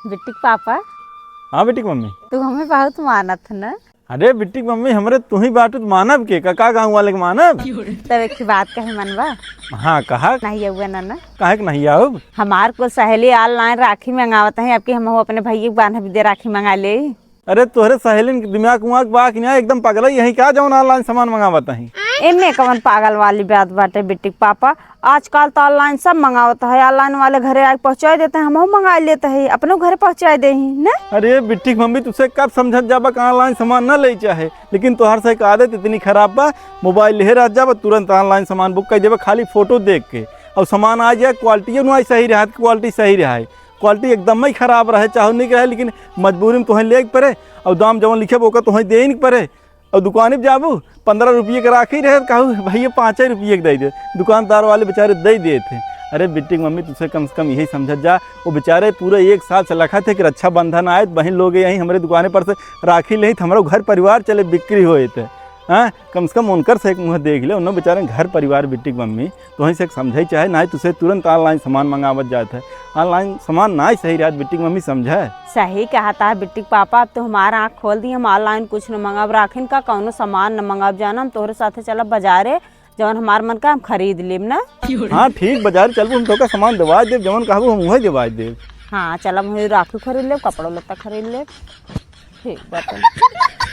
बिट्टी के पापा, हाँ बेटी की मम्मी। तू हमें बहुत मानत है ना। अरे बेटी की मम्मी, हमरे तू ही बाटू तो मानव के का गाँव वाले के मानव। तब एक की बात कहे मनवा हाँ कहा। नहीं हुआ ना। काहे के नहीं आओ। हमार को सहेली ऑनलाइन राखी मंगावत है, अब की हम अपने भैया के बांध दे राखी मंगा ले। अरे तोहरे सहेलिन के दिमाग उमाग बा कि नहीं एकदम पागल है, यही क्या जौन ऑनलाइन सामान मंगावत है। इनमें कवन पागल वाली बात बाटे बिट्टी के पापा, आजकल तो ऑनलाइन सब मंगावत है। ऑनलाइन वाले घरे आके पहुँचा देते हैं, हम मंगा लेते हैं, अपने घरे पहुँचा दे ना। अरे बिट्टी की मम्मी, तुझसे कब समझत जाबा कि ऑनलाइन सामान न ले चाहे, लेकिन तोहर से एक आदत इतनी खराब बा, मोबाइल ले रह जाबा तुरंत ऑनलाइन सामान बुक कर देबा खाली फोटो देख के, और सामान आ जाए क्वालिटी नहीं सही रहा, क्वालिटी सही रहा है, क्वालिटी एकदम ही खराब रहे चाहे नहीं रहे, लेकिन मजबूरी में तुम्हें ले पड़े, और दाम जवन लिखे वो तुम्हें दे नहीं पड़े। और दुकान पर जाबू 15 रुपये के राखी रहे, कहूँ भैया 5 रुपये के दे दे, दुकानदार वाले बेचारे दे दिए थे। अरे बिट्टी की मम्मी, तुझसे कम से कम यही समझ जा, वो बेचारे पूरे 1 साल से लखा थे कि रक्षाबंधन आए, बहन लोग यहीं हमारे दुकाने पर से राखी ले, हमारा घर परिवार चले बिक्री हुए थे। हाँ, कम से कम उनकर से एक मुँह देख ले, उन्होंने बेचारे घर परिवार। बिट्टी की मम्मी तो वहीं से समझाई चाहे ना, तुझसे तुरंत ऑनलाइन सामान मंगावत जाता है, ऑनलाइन सामान ना ही सही रहा। बिट्टी की मम्मी समझा है। सही कहता है बिट्टी के पापा, अब तो हमारा आँख खोल दी, हम ऑनलाइन कुछ न मंगाब, राखिन का कौनो सामान न मंगाब, जाना हम तोहरे साथे चलब बाजारे, जवन हमार मन का हम खरीद लेब ना। हाँ ठीक, बाजार चलबू, हम तो सामान दवा देव, जवन कहबू हम वही दवा देव। हाँ चलब, हम राखी खरीद लेब, कपड़ा लत्ता खरीद लेब। ठीक बात है।